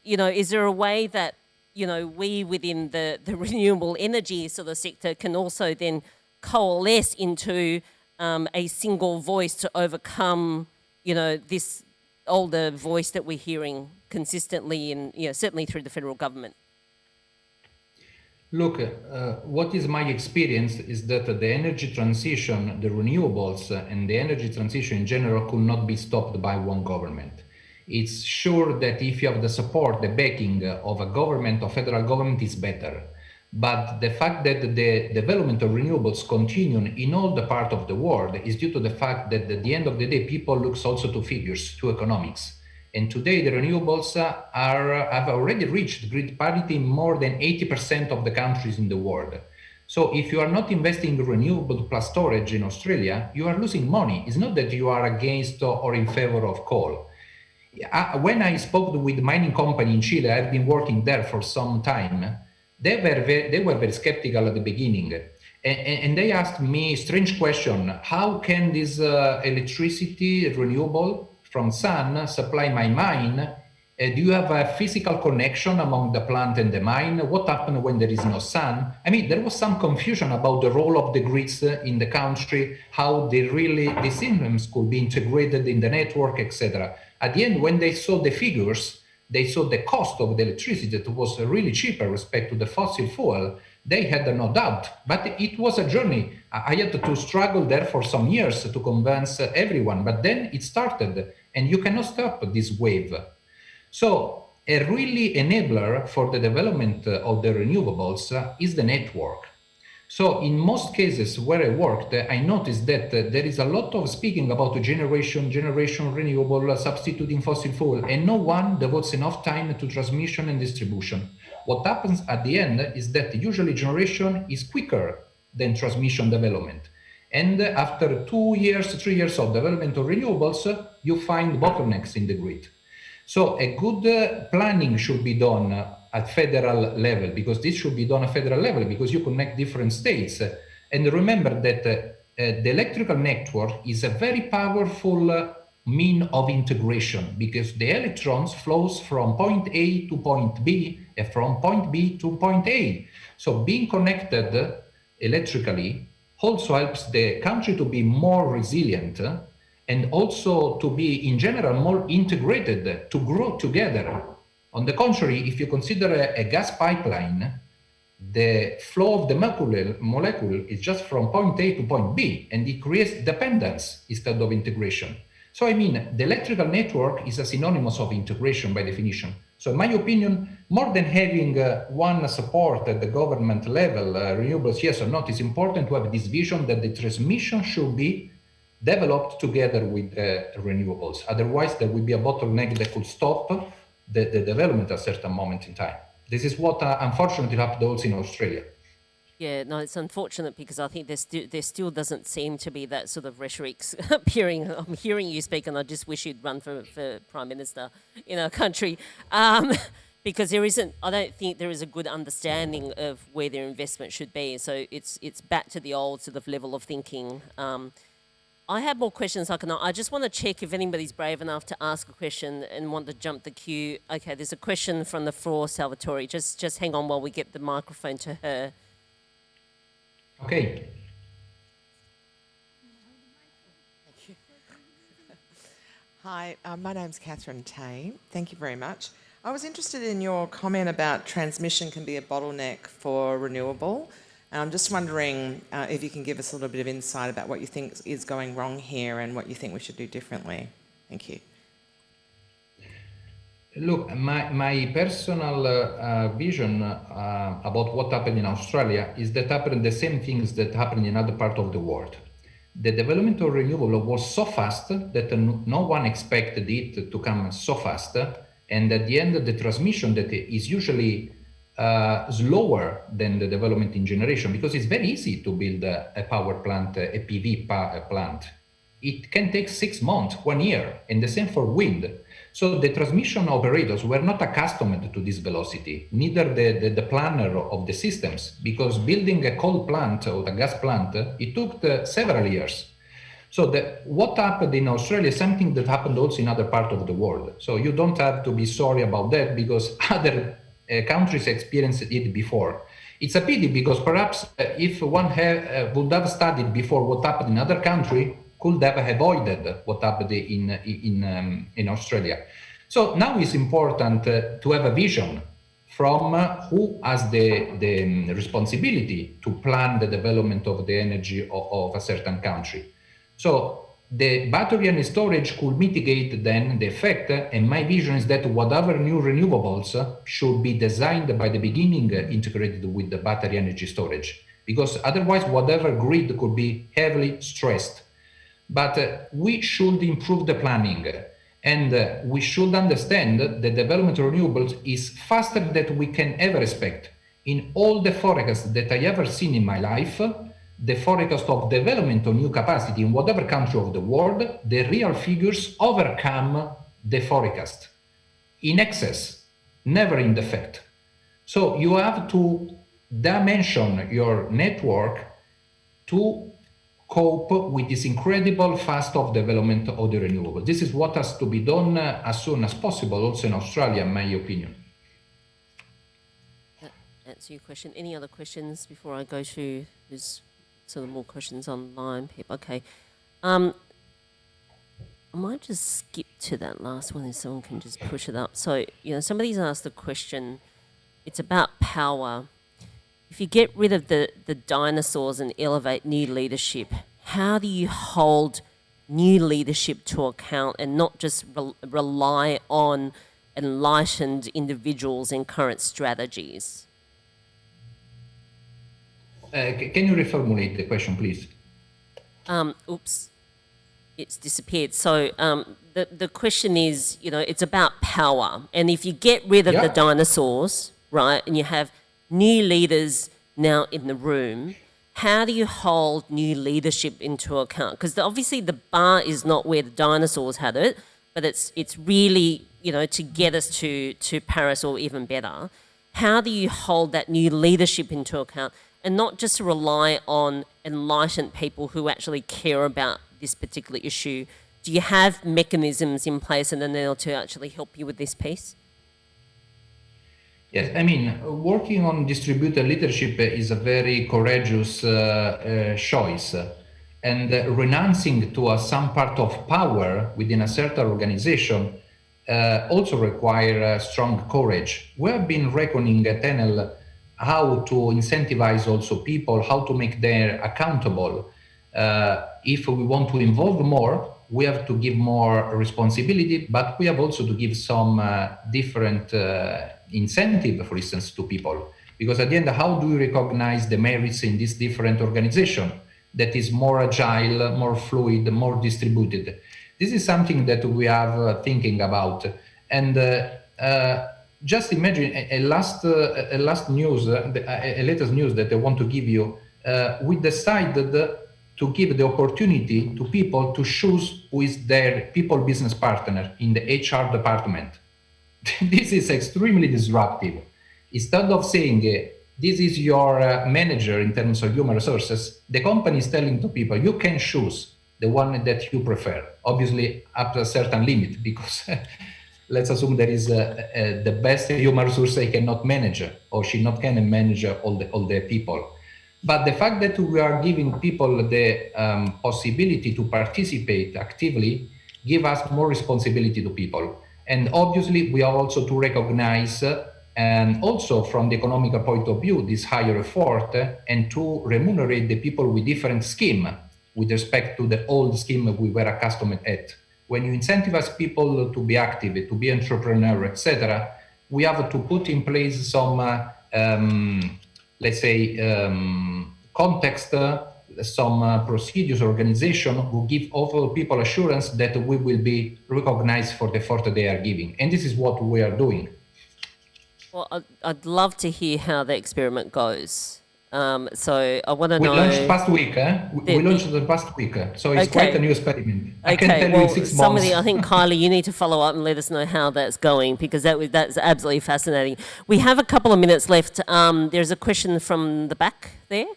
is there a way that we within the renewable energy sort of sector can also then coalesce into a single voice to overcome, this older voice that we're hearing consistently and, certainly through the federal government? Look, what is my experience is that the energy transition, the renewables and the energy transition in general could not be stopped by one government. It's sure that if you have the support, the backing of a government or federal government is better. But the fact that the development of renewables continue in all the part of the world is due to the fact that at the end of the day, people look also to figures, to economics. And today the renewables have already reached grid parity in more than 80% of the countries in the world. So if you are not investing in renewable plus storage in Australia, you are losing money. It's not that you are against or in favor of coal. When I spoke with mining company in Chile, I've been working there for some time. They were very skeptical at the beginning, and they asked me a strange question: how can this electricity renewable from sun supply my mine? Do you have a physical connection among the plant and the mine? What happens when there is no sun? I mean, there was some confusion about the role of the grids in the country, how the systems could be integrated in the network, etc. At the end, when they saw the figures, they saw the cost of the electricity that was really cheaper respect to the fossil fuel. They had no doubt, but it was a journey. I had to struggle there for some years to convince everyone, but then it started, and you cannot stop this wave. So a really enabler for the development of the renewables is the network. So in most cases where I worked, I noticed that there is a lot of speaking about generation renewable, substituting fossil fuel, and no one devotes enough time to transmission and distribution. What happens at the end is that usually generation is quicker than transmission development. And after 2 years, 3 years of development of renewables, you find bottlenecks in the grid. So a good planning should be done at federal level, because this should be done at federal level because you connect different states. And remember that the electrical network is a very powerful mean of integration, because the electrons flows from point A to point B and from point B to point A. So being connected electrically also helps the country to be more resilient and also to be in general more integrated, to grow together. On the contrary, if you consider a gas pipeline, the flow of the molecule is just from point A to point B, and it creates dependence instead of integration. So I mean, the electrical network is a synonymous of integration by definition. So in my opinion, more than having one support at the government level, renewables yes or not, it's important to have this vision that the transmission should be developed together with renewables. Otherwise, there will be a bottleneck that could stop the development at a certain moment in time. This is what unfortunately happened also in Australia. Yeah, no, it's unfortunate because I think there still doesn't seem to be that sort of rhetoric appearing. I'm hearing you speak, and I just wish you'd run for Prime Minister in our country, because there isn't. I don't think there is a good understanding of where their investment should be. So it's back to the old sort of level of thinking. I have more questions. I just want to check if anybody's brave enough to ask a question and want to jump the queue. Okay, there's a question from the floor, Salvatore. Just hang on while we get the microphone to her. Okay. Thank you. Hi, my name's Catherine Tay. Thank you very much. I was interested in your comment about transmission can be a bottleneck for renewable. And I'm just wondering if you can give us a little bit of insight about what you think is going wrong here and what you think we should do differently. Thank you. Look, my personal vision about what happened in Australia is that happened the same things that happened in other parts of the world. The development of renewable was so fast that no one expected it to come so fast. And at the end, the transmission that is usually slower than the development in generation, because it's very easy to build a power plant, a PV plant. It can take 6 months, 1 year, and the same for wind. So the transmission operators were not accustomed to this velocity, neither the planner of the systems, because building a coal plant or a gas plant, it took several years. So what happened in Australia is something that happened also in other parts of the world. So you don't have to be sorry about that, because other countries experienced it before. It's a pity, because perhaps if one would have studied before what happened in other country, could have avoided what happened in Australia. So now it's important to have a vision from who has the responsibility to plan the development of the energy of a certain country. So the battery and storage could mitigate then the effect, and my vision is that whatever new renewables should be designed by the beginning integrated with the battery energy storage, because otherwise whatever grid could be heavily stressed. But we should improve the planning, and we should understand that the development of renewables is faster than we can ever expect. In all the forecasts that I ever seen in my life, the forecast of development of new capacity in whatever country of the world, the real figures overcome the forecast in excess, never in defect. So you have to dimension your network to cope with this incredible fast of development of the renewable. This is what has to be done as soon as possible, also in Australia, in my opinion. That answer your question. Any other questions before I go to there's sort of more questions online, Pip? Okay. I might just skip to that last one if someone can just push it up. So, somebody's asked the question, it's about power. If you get rid of the dinosaurs and elevate new leadership, how do you hold new leadership to account and not just rely on enlightened individuals and current strategies? Can you reformulate the question, please? Oops, it's disappeared. So the question is, it's about power. And if you get rid of the dinosaurs, right, and you have new leaders now in the room, how do you hold new leadership into account? Because obviously the bar is not where the dinosaurs had it, but it's really, to get us to Paris or even better. How do you hold that new leadership into account and not just rely on enlightened people who actually care about this particular issue? Do you have mechanisms in place and then to actually help you with this piece? Yes, I mean, working on distributed leadership is a very courageous choice, and renouncing to some part of power within a certain organization also require strong courage. We have been reckoning at Enel how to incentivize also people, how to make them accountable. If we want to involve more, we have to give more responsibility, but we have also to give some different incentive, for instance, to people. Because at the end, how do you recognize the merits in this different organization that is more agile, more fluid, more distributed? This is something that we are thinking about. And just imagine a latest news that I want to give you. We decided to give the opportunity to people to choose who is their people business partner in the HR department. This is extremely disruptive. Instead of saying this is your manager in terms of human resources, the company is telling to people, you can choose the one that you prefer, obviously up to a certain limit, because let's assume there is the best human resource they cannot manage, or she not can manage all the people. But the fact that we are giving people the possibility to participate actively give us more responsibility to people. And obviously we are also to recognize and also from the economical point of view, this higher effort and to remunerate the people with different scheme with respect to the old scheme we were accustomed at. When you incentivize people to be active, to be entrepreneur, etc., we have to put in place some, let's say, context, some procedures, organization who give all people assurance that we will be recognized for the effort they are giving. And this is what we are doing. Well, I'd love to hear how the experiment goes. So I want to know. We launched past week. We launched the past week, so it's quite a new experiment. I can tell you in 6 months. I think Kylie, you need to follow up and let us know how that's going, because that's absolutely fascinating. We have a couple of minutes left. There's a question from the back there. We're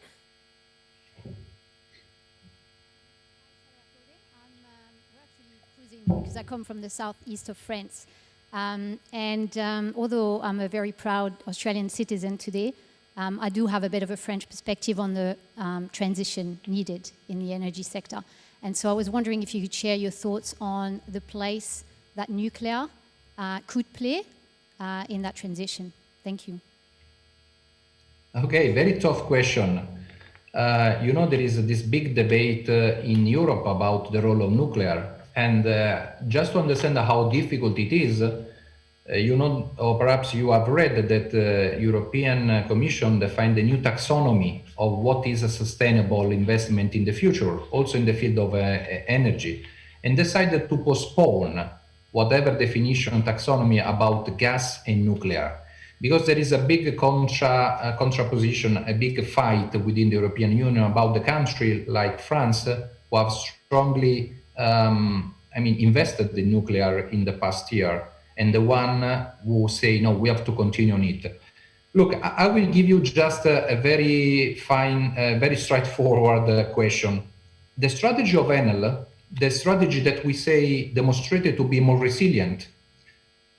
actually cruising because I come from the southeast of France. Although I'm a very proud Australian citizen today, I do have a bit of a French perspective on the transition needed in the energy sector. And so I was wondering if you could share your thoughts on the place that nuclear could play in that transition. Thank you. Okay, very tough question. There is this big debate in Europe about the role of nuclear. And just to understand how difficult it is, or perhaps you have read that the European Commission defined a new taxonomy of what is a sustainable investment in the future, also in the field of energy, and decided to postpone whatever definition taxonomy about gas and nuclear, because there is a big contraposition, a big fight within the European Union about the country like France, who have strongly invested in nuclear in the past year, and the one who say, no, we have to continue on it. Look, I will give you just a very fine, very straightforward question. The strategy of Enel, the strategy that we say demonstrated to be more resilient,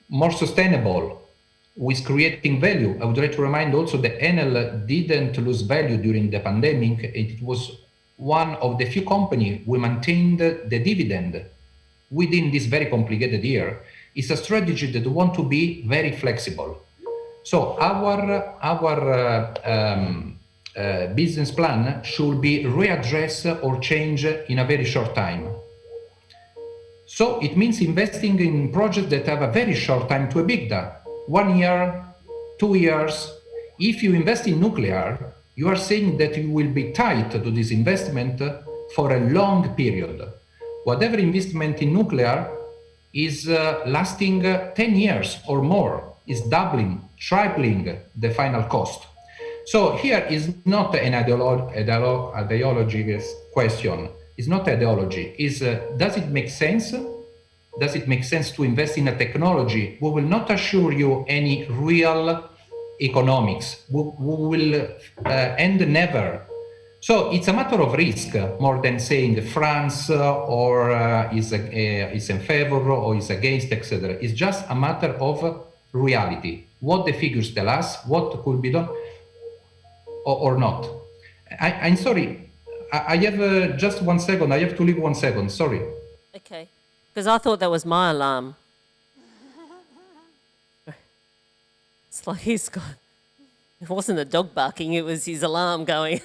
more sustainable, with creating value. I would like to remind also that Enel didn't lose value during the pandemic. It was one of the few companies who maintained the dividend within this very complicated year. It's a strategy that want to be very flexible. So our business plan should be readdressed or changed in a very short time. So it means investing in projects that have a very short time to EBITDA, 1 year, 2 years. If you invest in nuclear, you are saying that you will be tied to this investment for a long period. Whatever investment in nuclear is lasting 10 years or more, is doubling, tripling the final cost. So here is not an ideology question. It's not ideology. Does it make sense? Does it make sense to invest in a technology who will not assure you any real economics, who will end never? So it's a matter of risk more than saying France or is in favor or is against, etc. It's just a matter of reality. What the figures tell us, what could be done or not. I'm sorry, I have just 1 second. I have to leave 1 second, sorry. Okay, because I thought that was my alarm. It's like it wasn't a dog barking, it was his alarm going.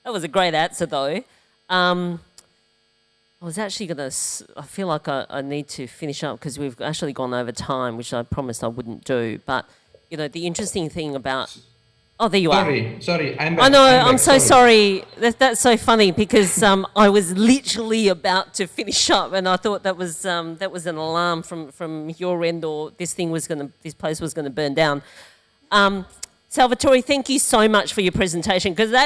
That was a great answer, though. I was actually I feel like I need to finish up because we've actually gone over time, which I promised I wouldn't do. But, the interesting thing about... Oh, there you are. Sorry, I'm back. I know, I'm I'm back, so sorry. That's so funny because I was literally about to finish up, and I thought that was an alarm from your end, or this place was gonna burn down. Salvatore, thank you so much for your presentation, because I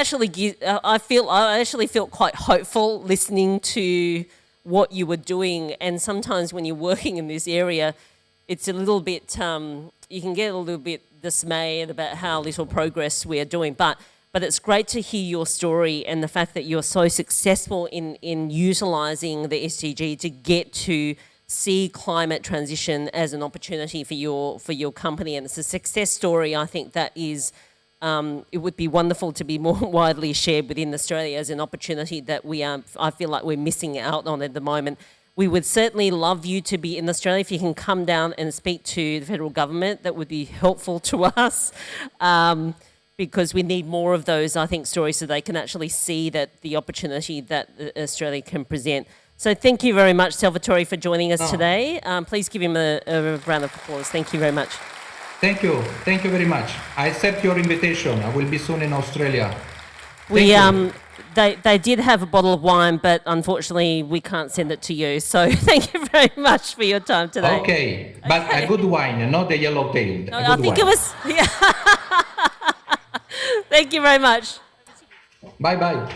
actually felt quite hopeful listening to what you were doing, and sometimes when you're working in this area, it's a little bit you can get a little bit dismayed about how little progress we are doing, but it's great to hear your story and the fact that you're so successful in utilising the SDG to get to see climate transition as an opportunity for your company, and it's a success story. I think that is it would be wonderful to be more widely shared within Australia as an opportunity that I feel like we're missing out on at the moment. We would certainly love you to be in Australia. If you can come down and speak to the federal government, that would be helpful to us, because we need more of those, I think, stories so they can actually see that the opportunity that Australia can present. So thank you very much, Salvatore, for joining us today. Please give him a round of applause. Thank you very much. Thank you very much. I accept your invitation. I will be soon in Australia. They did have a bottle of wine, but unfortunately we can't send it to you. So thank you very much for your time today. Okay, but a good wine, not the yellow-tailed. No, I think it was. Yeah. Thank you very much. Bye-bye.